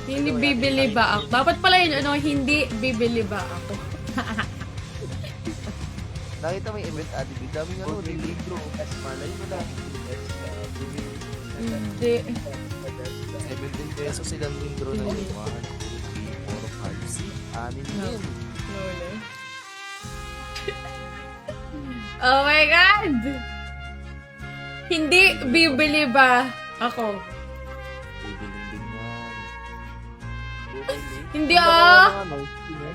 Hindi bibili ba ako? Dapat pala yun, ano, hindi bibili ba ako? Nakita mo yung event addict. Daming ano, libro. Malay mo lang. Hindi. 17 pesos silang libro na yun. 1, 2, 3, 4, 5, 6. 6 yun. Lolo. Oh my God! Hindi bibili ba ako? Bibiling din yan. Hindi ah!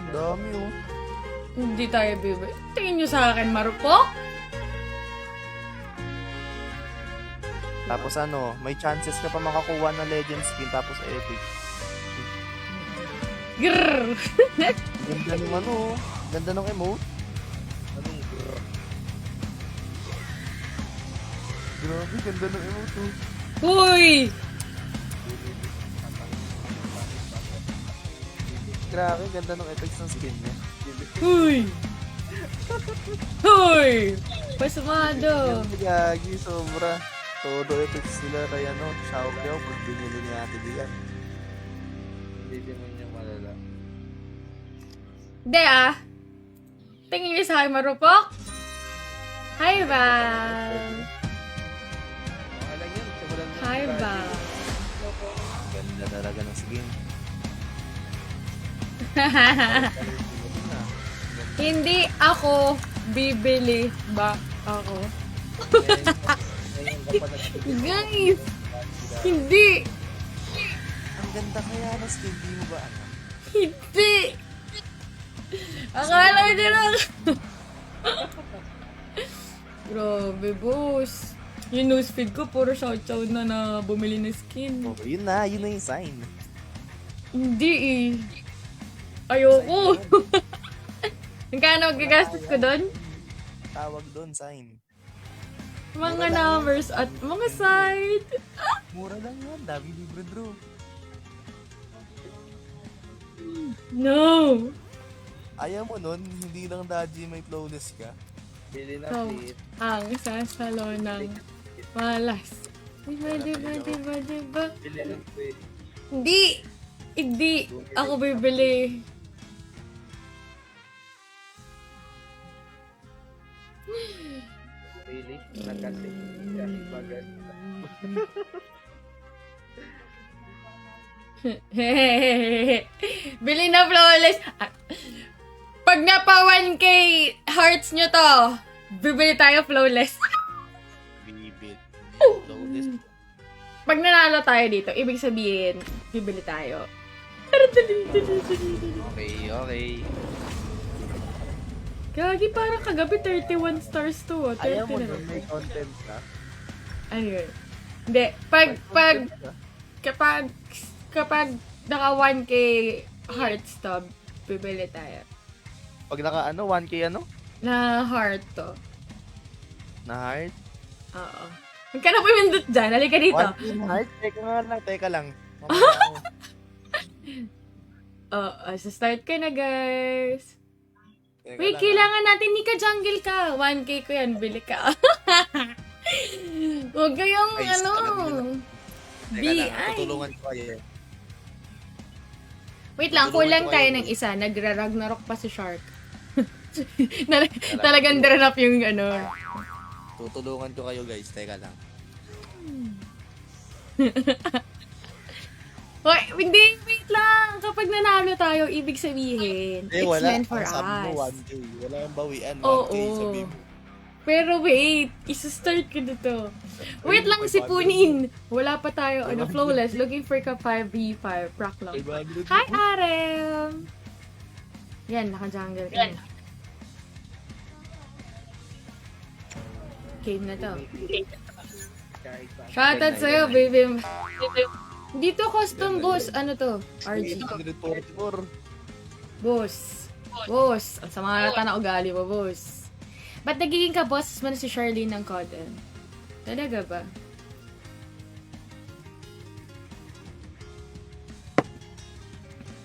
Dami oh. Hindi tayo bibili. Tingin nyo sa akin, marupok? Tapos ano, may chances ka pa makakuha ng legend skin tapos epic. Grrr! Ganda ng ano, ganda ng emote. Anong grrr? Grabe, ganda ng emote oh. Uy! Grabe, ganda ng effects ng skin niya. Uy! Uy! Pasmado! Gagi, sobra. Todo effects sila kay ano, Xiaoqiao pag binili ni Ate Dian. Hindi din mo niya malala. Hindi ah! Tingin niyo sa akin, marupok? Hi, Val! Alam yan, simulan mo. Hi, Val! Ganda talaga ng skin. Hindi ako bibili ba ako? Guys! Hindi! Ang ganda kaya ng skin, di mo ba ano? Hindi! Akala niyo lang! Grabe, boss. Yung newsfeed ko, puro shoutout na bumili ng skin. Oh, yun na yung sign. Hindi eh. Ayoko. Magkano magagastos ko doon? Tawag doon, sign. Mga numbers at mga site. Mura lang yan, dami libre bro. No! Ayaw mo nun, hindi lang Daji may flawless ka. Bili na So, ang sasalo ng malas. Diba? Bili na plate. Hindi! Hindi ako bibili. Really? Nagkasing kahit bagay. Bili na flawless. Pag napa 1K hearts nyo to, bibili tayo flawless. Bibit. Flawless. Pag nanalo tayo dito, ibig sabihin, bibili tayo. Okay, okay. Gagi, parang kagabi 31 stars to. 30 Ayaw mo na nun, lang. may content ka. Ayun. Hindi. Kapag naka 1K hearts to, bibili tayo. Pag naka ano, 1K ano? Na heart to. Na heart? Oo. Huwag ka na pumindot dyan. Halika dito. 1K na heart? Teka lang. Mamaya ako. So start ka na, guys. Teka Wait, lang, kailangan natin ni ka-jungle ka. 1K ko yan, bili ka. Huwag kayong, Ay, ano, Teka lang, BI. tutulungan ko kayo. Wait lang, Tutulungan kulang ko tayo kayo. ng isa. Nagra-Ragnarok pa si Shark. Talagang drawn up yung, ano. Tutulungan ko kayo guys, teka lang. Hoy, hindi, wait lang. Kapag nanalo tayo, ibig sabihin, it's meant for Ang sabi mo, us. 1K. Wala yung bawian, 1K. Oo. Sabi mo. Pero wait, isa-start ko dito. Wait lang si Punin. Wala pa tayo, ano, flawless. Looking for ka 5v5. Proc lang. 500. Hi, Arem! Yan, naka-jungle ka na. Game na to. Shoutout sa'yo, baby. Dito custom boss. Ano to? RG. 144. Boss. Boss. Ang sama nata na ugali mo, boss. Ba't nagiging ka boss mo na si Charlene ng Cotton? Talaga ba?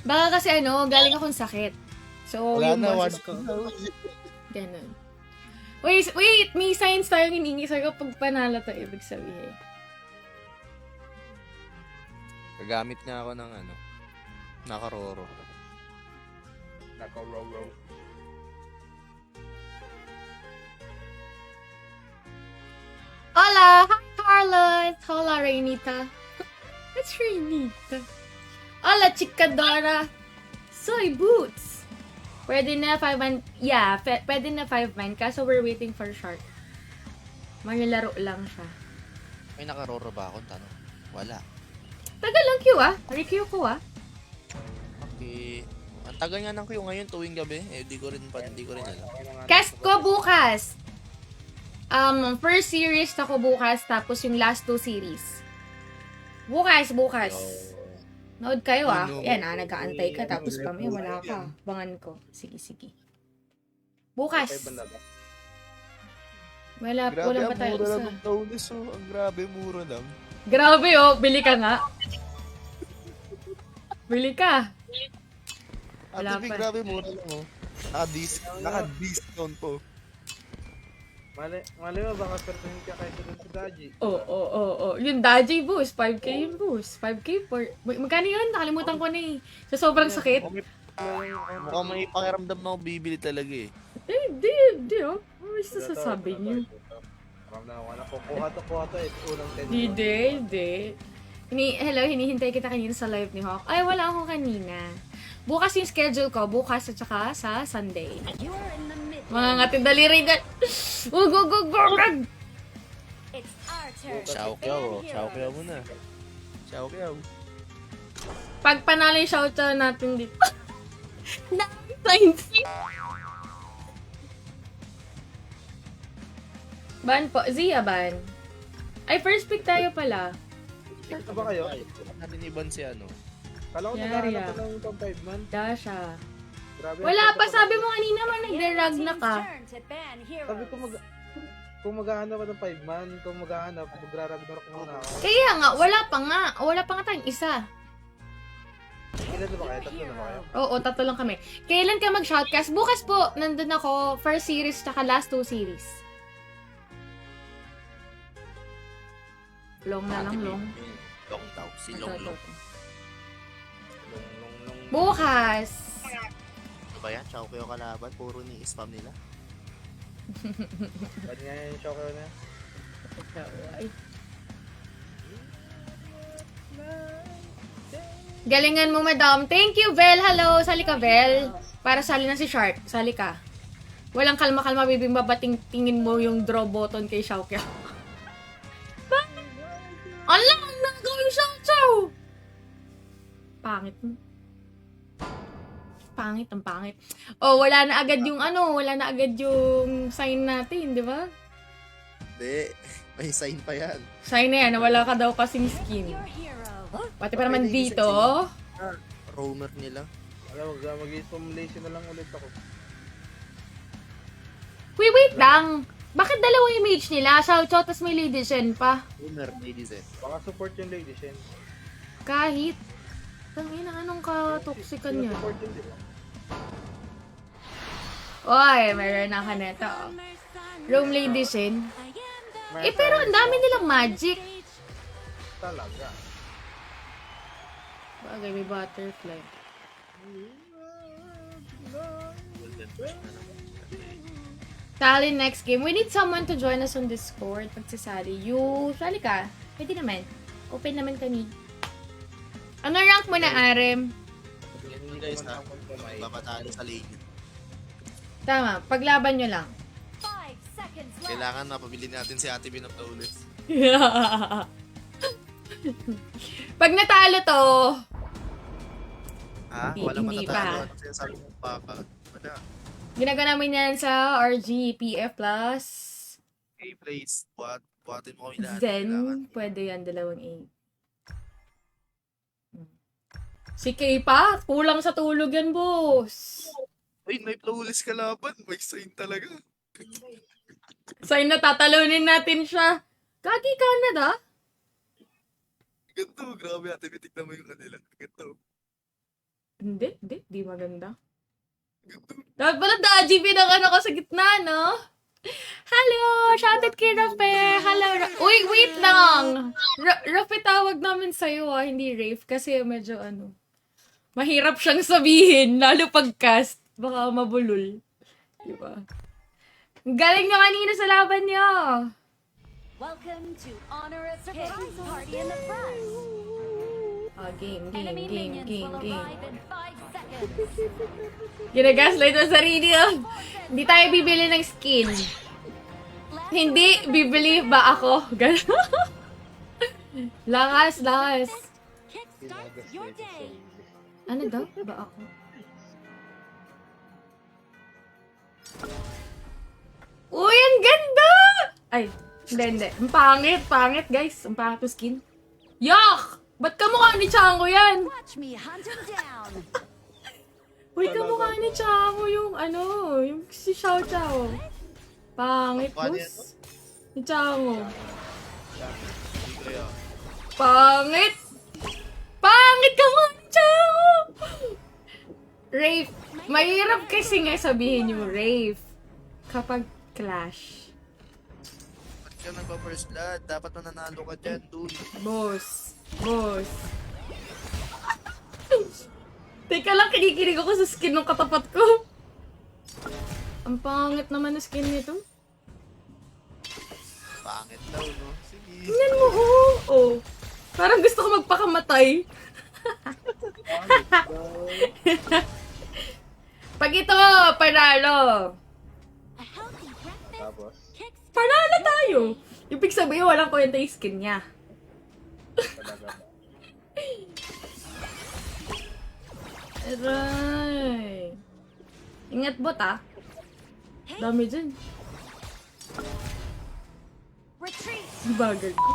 Baka kasi ano, galing akong sakit. So, Wala yung na, boses 1K. ko. Ganun. Wait, may signs tayong hiningi sa'yo pag panalo to, ibig sabihin. Pag Gagamit nga ako ng nakaroro. Naka-row. Hola! Hi, Carlos! Hola, Rainita. It's Rainita. Hola, Chikadora! Soy Boots! Pwede na 5-man. Yeah, pwede na 5-man. Kaso we're waiting for Shark. Manilaro lang siya. May nakaroro ba ako? Tanong. Wala. Tagal lang Q ah. Re-Q ko ah. Okay. Ang tagal nga ng queue ngayon tuwing gabi. Di ko rin alam. Cast ko bukas. First series ako bukas, tapos yung last 2 series. Bukas. Nood kayo ah. Yan ah, nag-aantay ka, tapos kami, wala ka. Bangan ko. Sige. Bukas. Wala pa tayo mura isa. lang ng Taulis, oh. Ang grabe, mura lang. Grabe oh, bili ka nga. Bili ka. Wala Ate, pa. grabe, mura lang, oh. Naka-discount po. Mali mo, baka pertuhin ka kaysa dun sa Daji. Oo. Yung Daji boost, 5K yung boost. 5K for... Magkano yun? Nakalimutan ko na eh. Sa sobrang sakit. Mukhang may pakiramdam na ako bibili talaga eh. Hindi oh. Ano yung sasabi niyo? Kuha to eh. Unang 10. Hindi. Hello, hinihintay kita kanina sa live ni Hawk. Ay, wala ako kanina. Bukas yung schedule ko. Bukas at saka sa Sunday. Mga ngati daliri dyan. Go. Xiao muna. Xiao. Pag panalo yung shoutout natin dito. 90. Ban po. Zia ban. Ay, first pick tayo pala. Ito ba kayo? Natin iban si Kala ko Yari, naghahanap pa ng pang 5 man. Dasha. Grabe. Wala pa. Sabi mo kanina man nagdarag na ka. Sabi ko kung maghahanap ka ng 5 man, kung maghahanap, magra-ragnarok muna ako. Kaya nga, wala pa nga tayong isa. Ilan na ba kayo? Tatlo na ba kayo? Oo, 3 lang kami. Kailan ka mag-shoutcast? Bukas po, nandun ako, first series tsaka last 2 series. Long na lang, long. Long daw. Si Long. Bukas! Ano ba yan? Xiao kayo kalaban. Puro ni spam nila. Ba't nga yung show kayo na? Galingan mo, madam. Thank you, Vel. Hello. Sali ka, Vel. Para sali na si Shark. Sali ka. Walang kalma-kalma, bibing babating tingin mo yung draw button kay Xiaoqiao. Alam! Ang nagawin Xiaoqiao! Pangit mo. Ang pangit. Oh, wala na agad yung sign natin, di ba? Hindi. May sign pa yan. Sign na yan, na wala ka daw kasing skin. Pati pa naman dito. Roamer nila. Alam, mag-spam lazy na lang ulit ako. Wait lang. Bakit dalawang image nila? Xiaoqiao, tas may Lady Shen pa. Roamer, ladies eh. Baka support yung lady, Shen. Kahit. Tangina, anong ka-toxican yan? Support yun, di ba? Oy, meron na ka neto. Roam Lady Shen. Pero ang dami nilang magic. Talaga. Bagay, may butterfly. Sali next game. We need someone to join us on Discord. Pagsasali. Sali ka. Pwede naman. Open naman kami. Ano rank mo na, Arem? Hindi guys na. Papatalo sa lane. Tama. Paglaban nyo lang. Kailangan mapabili natin si Ate Bin of Taulis. Pag natalo to, Walang Hindi matatalo. pa. Ano sinasabi mo, Papa? Wala. ginagawa namin yan sa RG, PF+. Okay, please. Buhatin mo kami lahat. Zen, Kailangan. pwede yan, 2A. Si Kay pa, kulang sa tulog yan, boss. Ay, may flawless kalaban. May sign talaga. Sign na tatalunin natin siya. Gagi Canada? Ganto, grabe Ate Bin. Tignan mo yung kanila. Ganto. Hindi maganda. Dapat pala Daji pinakano ko sa gitna, no? Hello! Shoutout kay Rafe! Hello! Uy, wait lang! Rafe tawag namin sa'yo hindi Rafe. Kasi medyo mahirap siyang sabihin. Lalo pag cast. Baka mabulol. Diba? Ang galing nyo kanina sa laban nyo! Welcome to Honor of Kings Party in the Front. Game. Enemy minions will arrive in 5 seconds. Ginagaslight mo sarili Hindi tayo bibili ng skin. Hindi, bibili ba ako? Gano'n. Lakas. Kickstart your day. Ano daw? Ba ako? Uy, ang ganda! Ay, hindi. Ang pangit guys. Ang pangit yung skin. Yuck! Ba't kamukha ni Chango yan? Watch me hunt him down. Uy, kamukha ni Chango yung yung si Xiao Chao. Pangit, boss. Ni Chango. Pangit! Pangit kamukha ni Chango! Rafe. Mahirap kasi nga sabihin yung Rafe. Kapag clash. Ba't ka nagpa-first blood? Dapat nananalo ka dyan, dude. Boss. Teka lang, kinikilig ako sa skin ng katapat ko. Ang pangit naman na skin nito. Pangit daw, no? Sige. Tingnan mo, Parang gusto ko magpakamatay. Pag ito, panalo. A healthy breakfast. Tapos, Kickstart Panalo tayo. Ibig sabihin, walang kwenta yung skin niya. talaga. Aray. Ingat bot Dami dyan. retreat. Bagal ko.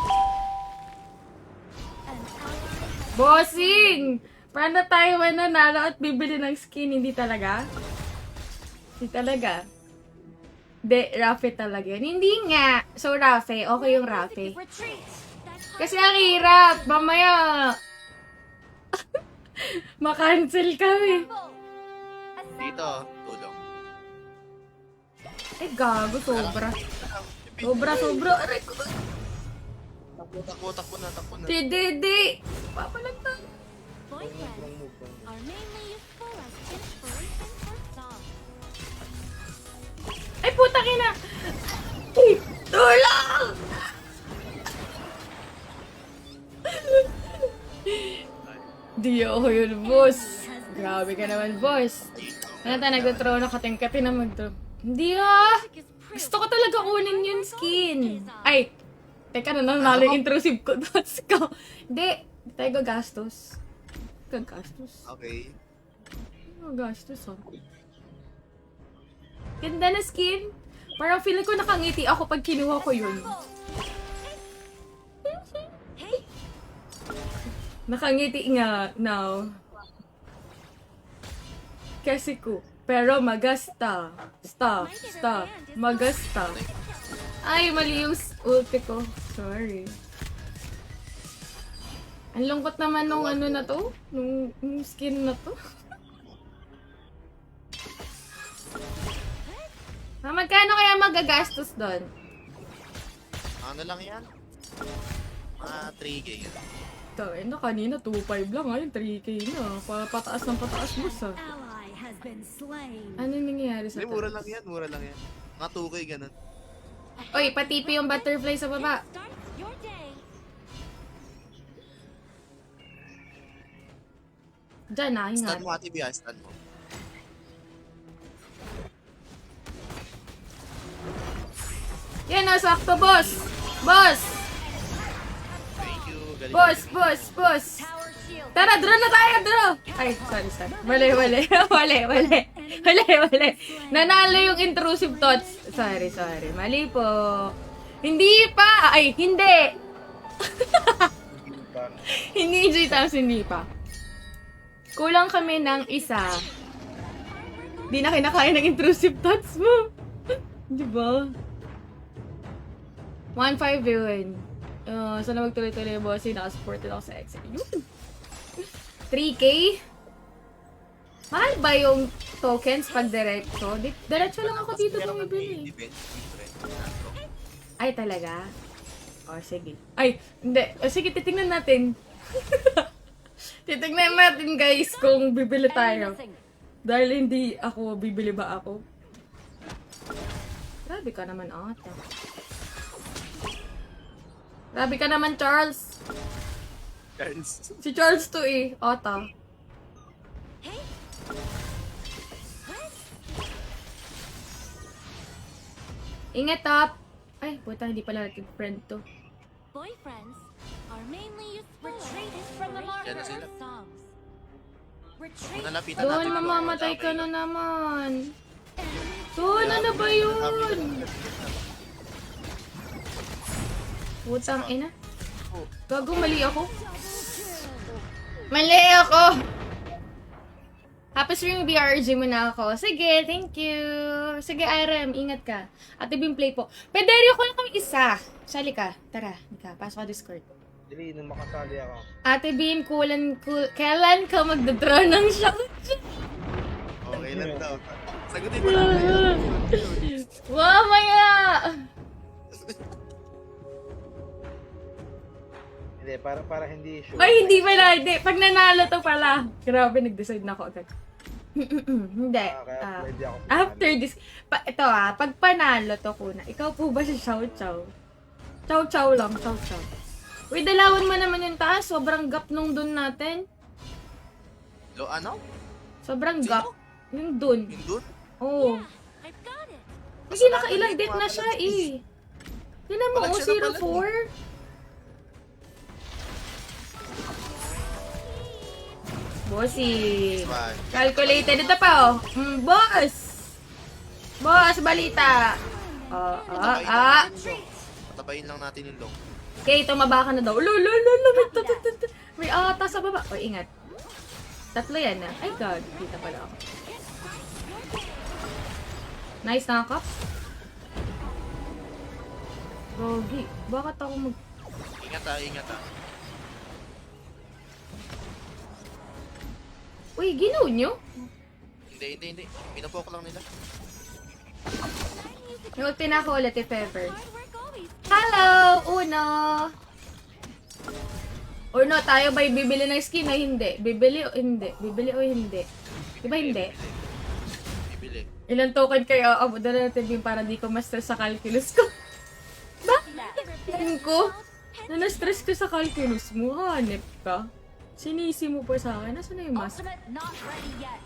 An ally Bossing! Paano tayo mananalo at bibili ng skin? Hindi talaga? Hindi talaga. Hindi, Rafe talaga yun. Hindi nga. So, Rafe. Okay yung Rafe. retreat. Kasi ang hirap. Mamaya. Ma-cancel kami. Dito, tulong. Eh, gago. Sobra. Sobra. Aray ko. Takbo na. Di. Papalag tayo. Boyfriends are mainly useful as inspiration for songs. Ay, putang ina. Uy, tulong! Di ako yun, boss. Grabe ka naman, boss. Ano tayo nag-throw na kating-kati na mag-throw? Hindi Gusto ko talaga kunin yung skin. Ay, teka na, nanalo yung intrusive ko. Dots ko. Hindi, tayo gagastos. Gagastos. Okay. Gagastos, Ganda na skin. Parang feeling ko nakangiti ako pag kinuha ko yun. Nakangiti nga now. Kasi ko. Pero magasta. Magasta. Ay, mali yung ulti ko. Sorry. Ang lungkot naman nung na to. Nung skin na to. Magkano kaya magagastos doon? Ano lang yan? Mga 3K yan. Ito, kanina 2.5 lang ngayon 3K na. Pataas ng pataas boss Ally has been slain. Ano nangyayari sa Hindi, mura lang yan. Mga 2K ganun. Oy, patipi yung butterfly sa baba. Start your day. Diyan hingat. Stun mo, Ate Bia, stun mo. Yan sakto boss! Boss! Thank you. Galing. Boss! Power shield. Tara, draw na tayo, draw! Ay, sorry. Mali. Nanalo yung intrusive thoughts. Sorry. Mali po. Hindi pa! Ay, hindi! Hindi J-Times, hindi pa. Kulang kami ng isa. Di na kinakain ng intrusive thoughts mo. Di ba? 1-5 yun. Sana magtuloy-tuloy boss. Naka-supported ako sa Excel. Yun. 3K? Mahal ba yung tokens pag diretso? Diretso lang ako dito bumibili. Depende. Ay, talaga? O, sige. Ay, hindi. O, sige, titingnan natin. Titingnan natin, guys, kung bibili tayo. Dahil hindi ako, bibili ba ako? Grabe ka naman, ata. Grabe ka naman, Charles. Guys. Si Charles to eh, ata. Ingat, top. Ay, puta, hindi pala natin friend to. Boyfriends are mainly useful retreat from the Yan na sila. songs. Kung nalapitan Doon, natin. mamamatay ka na naman. Doon, ano ba yun? Putang ina. Gago, mali ako. Mali ako! Tapos yung BRG mo na ako. Sige, thank you. Sige, Irem, ingat ka. Ate Bim, play po. Pederio ko lang kami isa. Sali ka. Tara, ka. Pasok ka Discord. Dili, nung makasali ako. Ate Bim, kailan ka magdadraw ng shot? Okay lang daw. Sagutin mo lang. Mamaya! Hindi, para hindi sure. Ay, hindi pala. Hindi. Pag nanalo to pala. Grabe, nag-decide na ako agad. Hindi. Kaya pwede ako. After this, ito pag panalo to kuna, ikaw po ba si Chow Chow? Chow Chow lang, Chow Chow. Uy, dalawan mo naman yung taas. Sobrang gap nung dun natin. Ano? Sobrang Sino? gap. Yung dun. Yung dun? Oo. I've got it. Kasi nakailang death na siya eh. Tignan mo, Walang siya na pala, 04. Bossy. One. Calculated. Ito pa oh. Boss! Boss, balita. Patabayin lang natin yung long. Okay, tumaba ka na daw. May ata sa baba. O, ingat. Tatlo yan na. Ay, God. Kita pala ako. Nice nakakap. Gogi. Bakit ako mag... Ingat ingat Uy, ginaw nyo? Hindi. Pinupok lang nila. Yung ulti na ako ulit, if ever. Hard work always. Hello, Uno! Uno, tayo ba'y bibili ng skin o hindi? Bibili o hindi? Bibili o hindi? Diba hindi? Bibili. Ilang token kayo? Abudan na natin din para di ko ma-stress sa calculus ko. Bakit ko? Na na-stress ko sa calculus mo, hanip ka. Sinisi mo pa sa akin. Nasaan na yung mask? Ultimate not ready yet.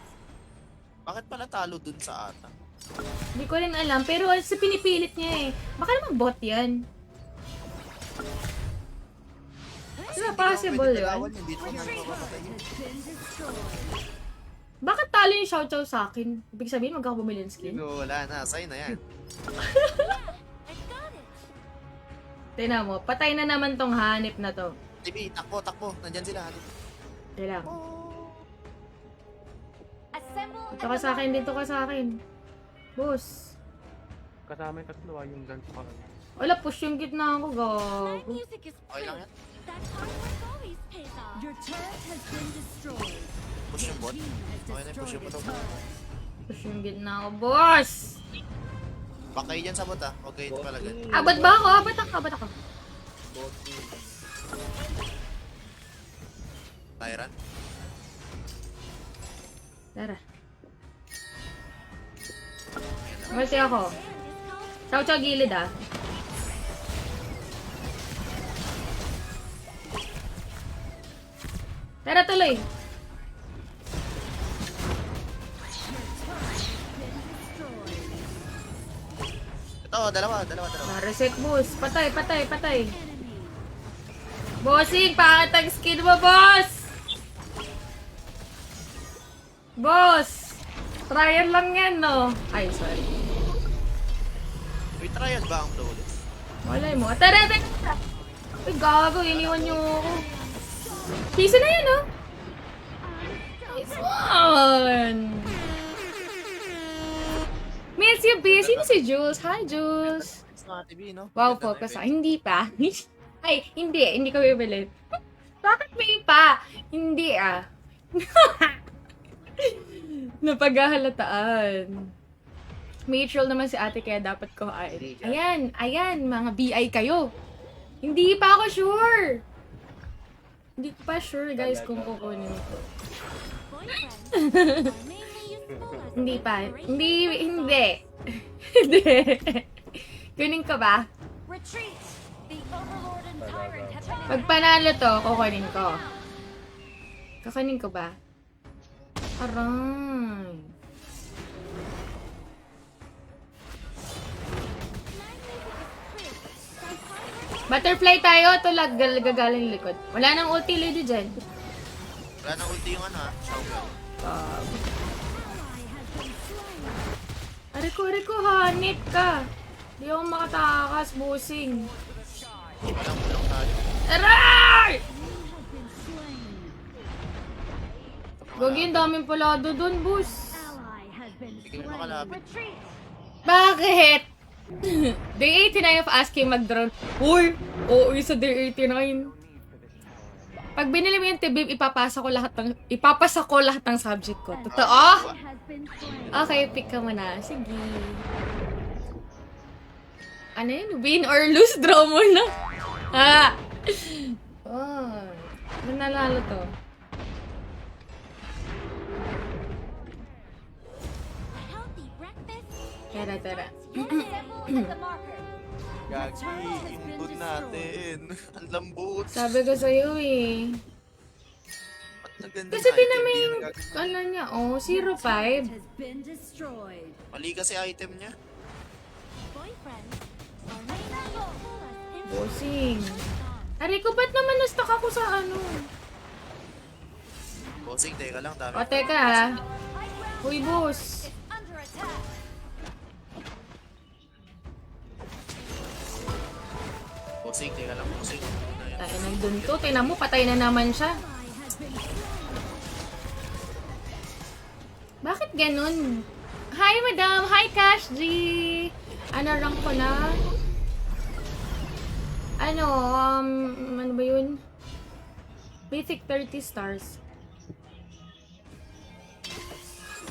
Bakit pala talo dun sa ata? Hindi ko rin alam. Pero sa pinipilit niya eh. Baka naman bot yan. Diba possible yun? Hindi naman nagpapatay yun. Bakit talo yung Chow Chow sa akin? Ibig sabihin, magkakabumili ng skin? Wala na. Sign na yan. I've got it. Tignan mo, patay na naman tong hanip na to. TV, takbo. Nandyan sila. Kailang. Assemble Dito ka sa akin, dito ka sa akin. Boss. Kasama yung tatlo yung dance pa. Wala, push yung gitna ako, My gago. music is Okay lang yan. that hard work always pays off. Your turret has been destroyed. Push yung bot. Okay na, push yung bot. Push yung gitna ako, boss! Bakay dyan sa bot ah. Huwag kayo palagay. Abot ba ako? Abot ako. Tyrant. Tara. Kasi ako. Chow Chow gilid ah. Tara tuloy. Ito, dalawa. Na-reset boss. Patay. Bossing, pangit ang skin mo, boss! Boss! Trial lang yan, no? Ay, sorry. May trial ba ang flawless? Walay mo. Tara! Uy, gago. Iniwan niyo ako. Piso na yan, no? Nice one! Miss you, B. Sino si Jules? Hi, Jules. It's not TV, no? Wow, focus ah. Hindi pa. Ay, hindi ko bibili. Bakit may pa? Hindi ah. Napaghahalataan. Mutual naman si ate kaya dapat ko ay. Ayan, mga BI kayo. Hindi pa ako sure. Hindi ko pa sure guys kung kukunin ko. Boyfriends are mainly useful as Hindi pa. inspiration Hindi. for songs. Hindi. Kunin ko ba? Retreat! The Overlord and Tyrant have been Pag panalo to, kukunin ko. Kukunin ko ba? Aray. Butterfly tayo, ito gagaling likod. Wala nang ulti lady dyan. Wala nang ulti yung ano Xiao Xiao. Ariko, hanip ka. Di ako makatakas, busing. Walang tayo. Aray! Gagi, ang daming palado dun, boss. Hindi ka makalapit. Retreat! Bakit? Day 89 of asking mag-drone. Uy! Oo, sa day 89. Pag binili mo yung tibib, ipapasa ko lahat ng subject ko. Totoo? Okay, pick ka muna. Sige. Ano yun? Win or lose? Draw mo na. Ha? Oh. Nanalo to. A healthy breakfast. Tara. Your symbol as a marker. Gagi, input natin. Ang lambot. Sabi ko sa'yo eh. Ba't naganda Kasi item tinama di yung, nagaganda? ano niya, oh, 05. Has been destroyed. Mali kasi item niya. Boyfriends are mainly useful as inspiration Bossing. for songs. Aray ko, ba't naman na-stuck ako sa ano? Bossing, teka lang. Dami. O, teka ha. High ground Uy, boss. is under attack. Bossing, teka lang. Bossing. Ano yan? Ay, nandun to. Tingnan mo, patay na naman siya. Bakit ganun? Hi, madam. Hi, Cash G. Ano rank ko na? Ano, ano ba yun? Basic 30 stars.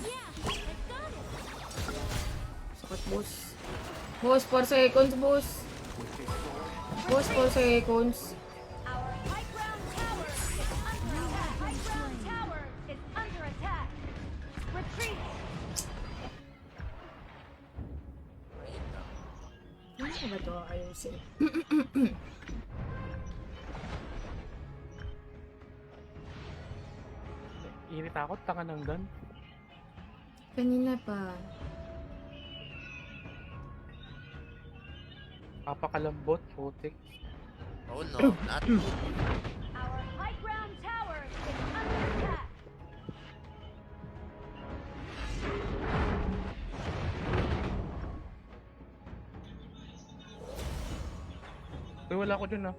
Yeah, I've got it. Sakot, boss. Boss, 4 seconds, boss. Boss, 4 seconds. Our high ground tower is under attack. High ground tower is under attack. Retreat. Ano ba ito? Ayusin. Init ako, tanga ng gun. Kanina pa. Papakalambot, putik. Oh no, not. Our high ground tower is under attack. Uy, wala ko dun ah.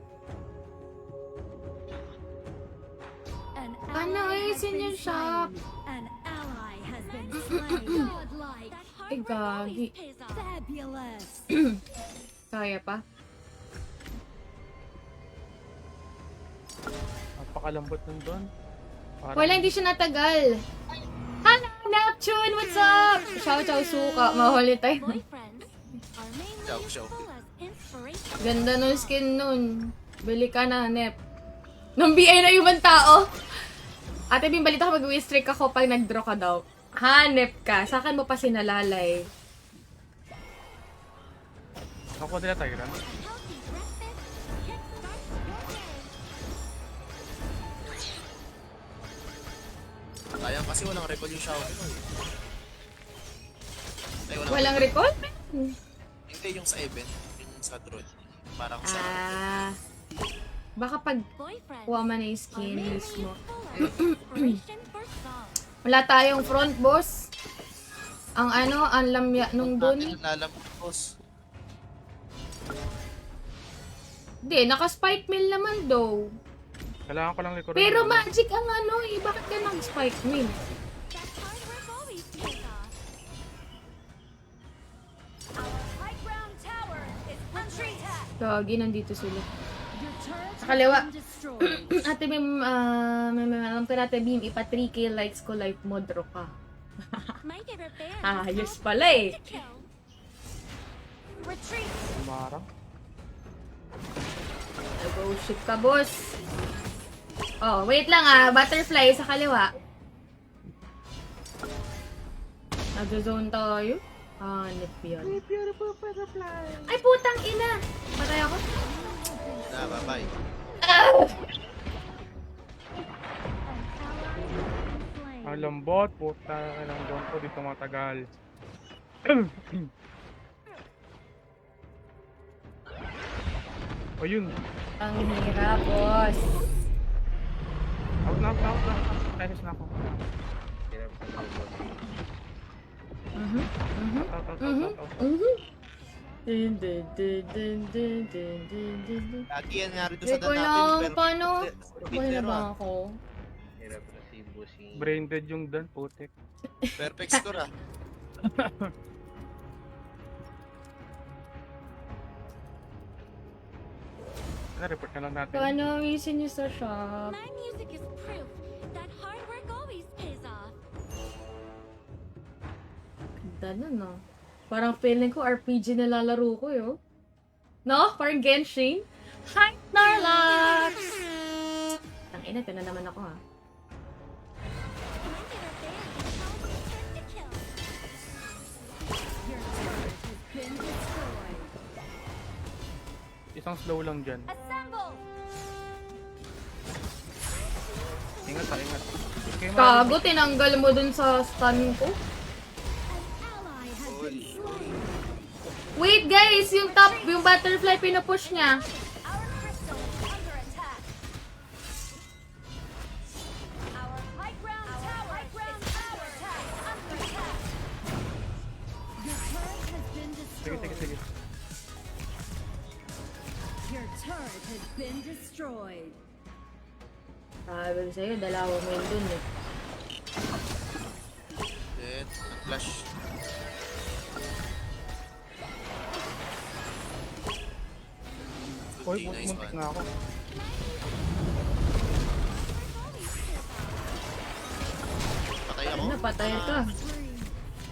An Ano, ally has ayusin been yung shop. slain. An ally has been slain. Godlike. That hard Ay, work gagi. always pays off. Fabulous. Kaya pa? Papakalambot ng gun. Parang- Wala, hindi siya natagal. Hello, Neptune! What's up? Chow suka. Mahuli tayo. Boyfriends are mainly Ciao, ciao. useful as inspiration. Ganda nung skin nun. Bili ka na, Nep. Nung BA na ibang tao. Ate Bim, balita ko mag-wistrick ako pag nag-draw ka daw. Hanep ka. Sa akin mo pa sinalalay. Ako nila tayo rin. Healthy breakfast kickstarts your day. Sayang kasi walang recall yung Xiao Xiao. Ay, Walang recall? Hindi, yung sa event. Yung sa drone. Parang sa... Baka pag Boyfriends kuha man na yung are skin mainly mismo. useful as inspiration for songs. Wala tayong front, boss. Ang ano, ang lamya nung Natin dun. nalalambot, boss. Hindi, naka-spike mill naman daw. Kailangan ko lang likuran. Pero ng- magic ang ano eh. Bakit ka nag-spike mill? That hard work always pays off. Our high ground tower is under attack. Gagi, nandito sila. Your turret Sa kaliwa. has been destroyed. Ate Bim, alam ko natin, Bim, ipa 3k likes ko live mode draw ka. My favorite band. Ayos pala eh. To kill. Retreat. Umarang. Nag-shit ka, boss. Oh, wait lang butterfly sa kaliwa. Nag-zone tayo. Hanip yun. Beautiful butterfly. Ay, putang ina! Patay ako. Bye-bye. Ang lambot, puta ng doon ko dito matagal. O yun. Ang hirap, boss. Out na. Teses na ako. Out. Dun, dun, dun, dun, dun, dun, dun, dun, dun. Lagi yan nga rito sa Wait ko dan lang, natin. paano? Perfect Buhay na score ba ah. ako? Hirap na si Busing. Brain dead yung dan, putik. Perfect score ah. Report na lang natin. So, ano ang isin niyo sa shop? My music is proof that hard work always pays off. Ganda nun, no? Parang feeling ko RPG na lalaro ko, yo. No? Parang Genshin? Hi, Narlax! Ang ina, ito na naman ako, ha. My favorite band is called Pentakill. Isang slow lang dyan. Assemble. Ingat. Okay, Kago, tinanggal mo dun sa stun ko. Ally has been slain. Wait, guys! Yung top, yung butterfly, pinupush niya. Our crystal is under attack. Our high ground tower is under attack. Your turret has been destroyed. Sige. Your turret has been destroyed. Sabi ko sa'yo, dalawang main dun, eh. Then, nag-flash. Hoy, Nice muntik one. na ako. Patay ako. Napatay ka.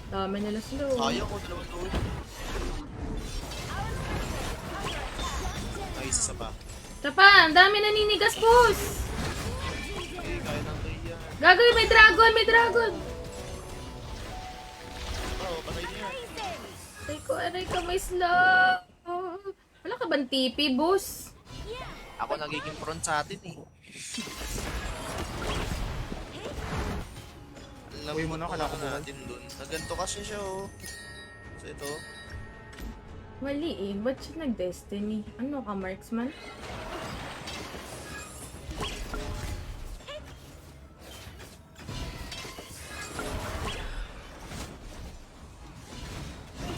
Dami nila slow. Ayaw ko, dalawang tuloy. Ay, isa pa. Tapa, ang dami naninigas, boss! Okay, kaya ng kaya. Gagawin, may dragon! Oo, patay niya. Aray ko, may slow! Wala ka bang TP, boss? Ako nagiging front sa atin eh. Alam Uy mo na, kailangan ko buhay. natin dun. Naganto kasi siya oh. So ito. Mali eh, ba't siya nag-destiny? Ano ka, marksman?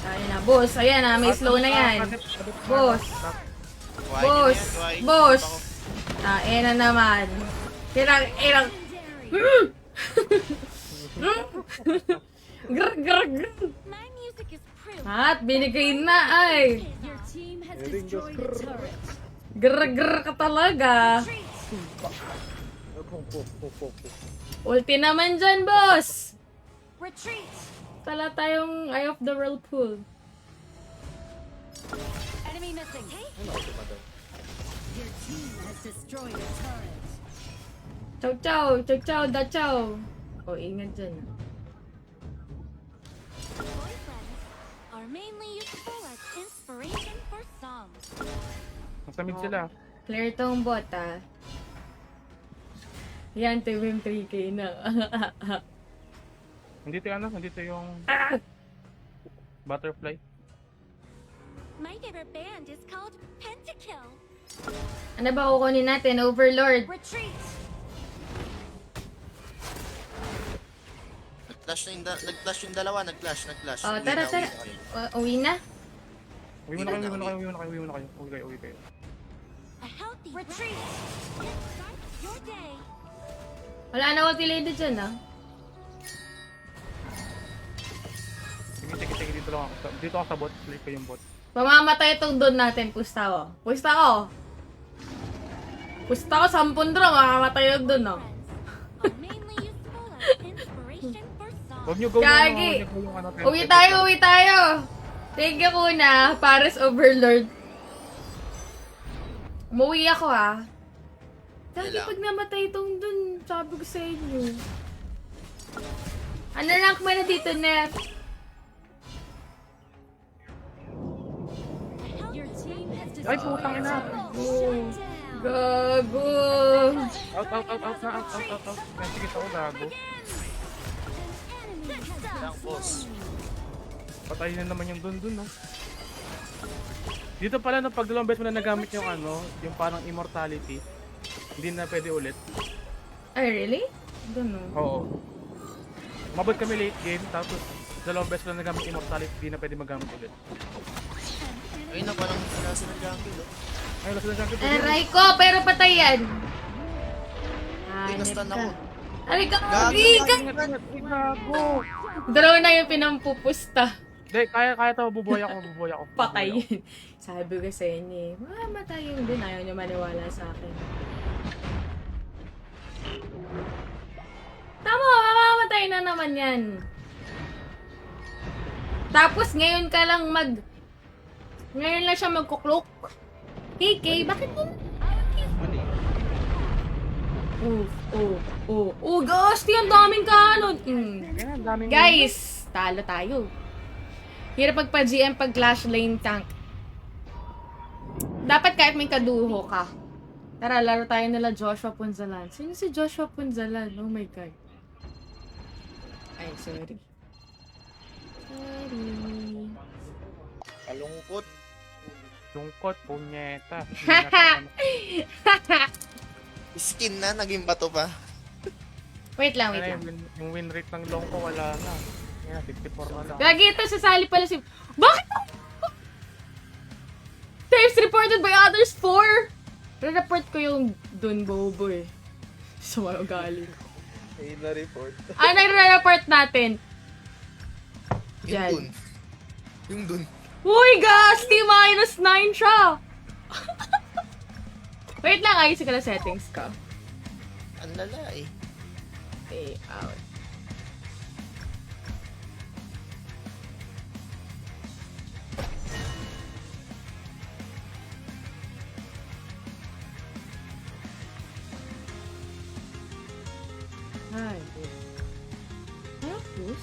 Ayan na, boss. Ayan na, may slow na yan. Boss. Boss. Boss. Ayan na naman. Irang. Grr. My music is proof. At binigay na ay. Your team has destroyed a turret. Grr ka talaga. Ulti naman dyan, boss. Retreat. Tala tayong Eye of the Whirlpool. Enemy missing. Your team has destroyed a turret. Chow, dachow. O, ingat dyan. Boyfriends are mainly useful as inspiration for songs. Masamid sila. Clear tong bot, ah. Yan, Team 3K na. Nandito yung butterfly. My favorite band is called Pentakill. Ano ba kukunin natin? Overlord. Retreat. Nag-flash yung dalawa, nag-flash. Oh, Uwi tara. na kayo. Uwi na? Uwi mo na kayo. Uwi kayo. A healthy Retreat. rest can start your day. Wala na ulti lady dyan, ah. Sige, dito lang ako. Dito ako sa bot. Play ko yung bot. Pamamatay itong doon natin, pusta ko. Pusta ko, 10 draw, makamatay yung doon, no? Friends are mainly useful as inspiration for songs. Huwag nyo go Gagi. yung ano. Uwi tayo! Thank you, Kuna. Paris Overlord. Umuwi ako, ah. Dati Kailangan. pag namatay itong dun, sabi ko sa inyo. Ano rank mo na dito, Nef? Your team has Ay, putang ina. Oh, gago. Out na, out. Sige, ako gago. Lang, boss. Patayin na naman yung dun, no? Dito pala, no, pag dalawang beses mo na nagamit yung ano, yung parang immortality, hindi na pwede ulit. Ay, really? Ganun. Oo. Mabot kami late game, tapos dalawang beses mo na nagamit immortality, hindi na pwede magamit ulit. Ayun na, parang sinasa ng jungle, oh. Ay, lasa na jungle. Aray ko, pero patay yan. Ay, nastan ako. Aray ka, Gago, Riga! Ay, gago! Dalawa na yung pinampupusta. Hindi, kaya to, bubuhay ako. Patay. Sabi ko sa inyo, mamatay yun din. Ayaw niyo maniwala sa akin. Tama, mamamatay na naman yan. Tapos ngayon ka lang Ngayon lang siya magkuklok. KK, bakit mo? Ano yun? Gasti, ang daming kanon. Yan, daming Guys, talo tayo. Hirap magpa-GM pag Clash Lane tank. Dapat kahit may kaduho ka. Tara, laro tayo nila Joshua Punzalan. Sino si Joshua Punzalan? Oh my God. Ay, sorry. Kalungkot. Lungkot, punyeta. Skin na, naging bato pa. Wait lang, wait Ano lang. yung win rate ng long ko, wala na. Yan, 54 na lang. Lagi ito, sasali pala si... Bakit? Times reported by others 4! Re-report ko yung dun, bobo eh. Sa mga galing. Ayun na report. Ano yung re-report natin? Yung Yan. dun. Yung dun. Uy, Gasti! -9 siya! Wait lang, ayusin ko na settings ko. Ang lala eh. Stay out. Ay. Tapos?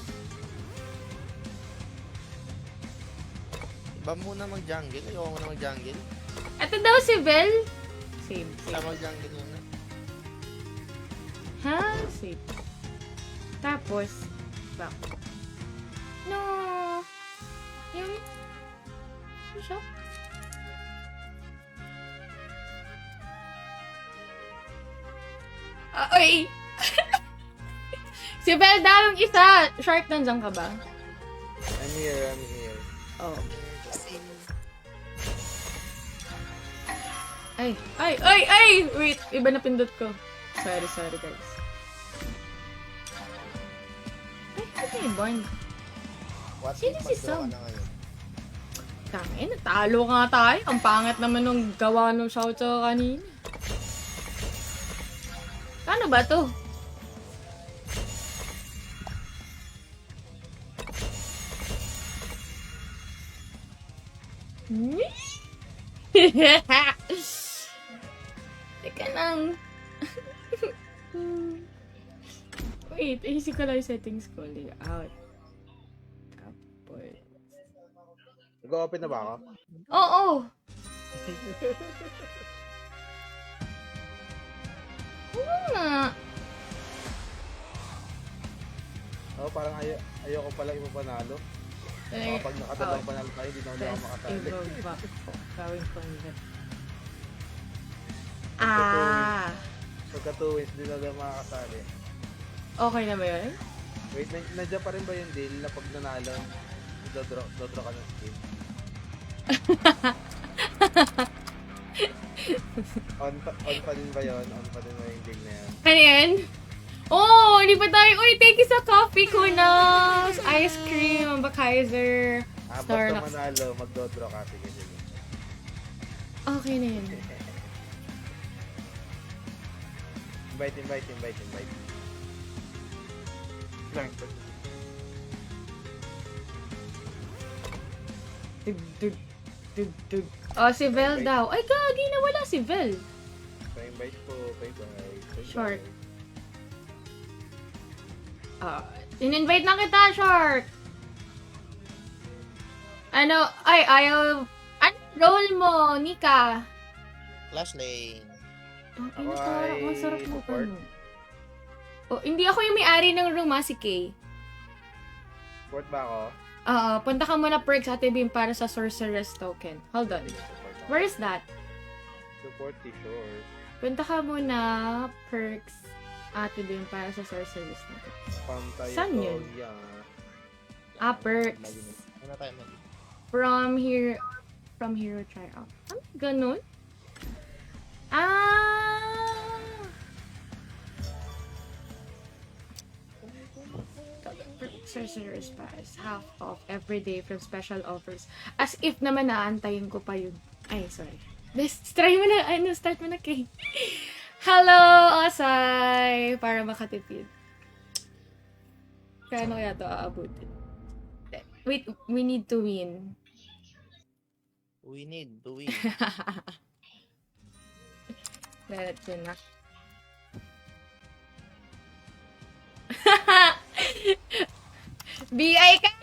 Iba muna mag-jungle. Ayoko muna mag-jungle. Ito daw si Belle. Save. Wala mag-jungle muna. Ha? Save. Tapos, back. No. Yung... Ano siya? Ay! Si Belle daw yung isa. Shark, nandiyan ka ba? I'm here. Oh. Kasi, Ay! Wait, iba na pindot ko. Sorry guys. Ay, ito yung Bond. what Sino if si mag-draw ka Sam? na ngayon? Tangin, natalo nga tayo. Ang pangit naman nung gawa ng shout kanina. Paano ba to? Teka lang. Wait, ayusin ko lang yung settings ko. Layout. Tapos. Nag-open na ba ako? Oo! Oo nga. Oo, parang ayoko pala ipapanalo. Kapag nakadalawang panalo tayo, hindi na ulit ako makatali. Gawin ko yun. Pagka 2 wins, hindi na ulit makakasali. Okay na ba yun? Wait, nandiyan pa rin ba yung deal na pag nanalo, dodraw ka ng skin? on pa din ba yun? On pa din ba yung deal na yun? Ano yan? Oh, hindi pa tayo. Uy, thank you sa coffee ko na. Ice cream, ang Bakaiser. Basta Starbucks. manalo, magdodraw ka. Sige. Okay na yun. Invite. Lang. Tug, tug, tug, tug. Oh, si Vel daw. Ay, gagi, nawala si Vel. Pa-invite po. Bye-bye. Short. In-invite na kita, Short. Ano, ay, ayaw, ano, role mo, Nika? Last lane. Ang Ako ina, ay masarap mo pa. support. Oh, hindi ako yung may-ari ng room, si Kay. Support ba ako? Punta ka muna perks Ate Bim para sa Sorceress token. Hold on. Support ako. Where is that? Support t-shirt. Punta ka muna perks Ate Bim para sa Sorceress token. Pantay Saan ko, yun? yeah. Perks. Ano tayo mag... From hero tryout. Ano? Ganun? Sorcerer's Pass. Half off every day from special offers. As if naman naantayin ko pa yun. Ay, sorry. Try mo na, start mo na, Kay. Hello, Osay! Para makatipid. Kano kaya to aabutin? Wait, we need to win. We need to win. Let's yun na. BI ka!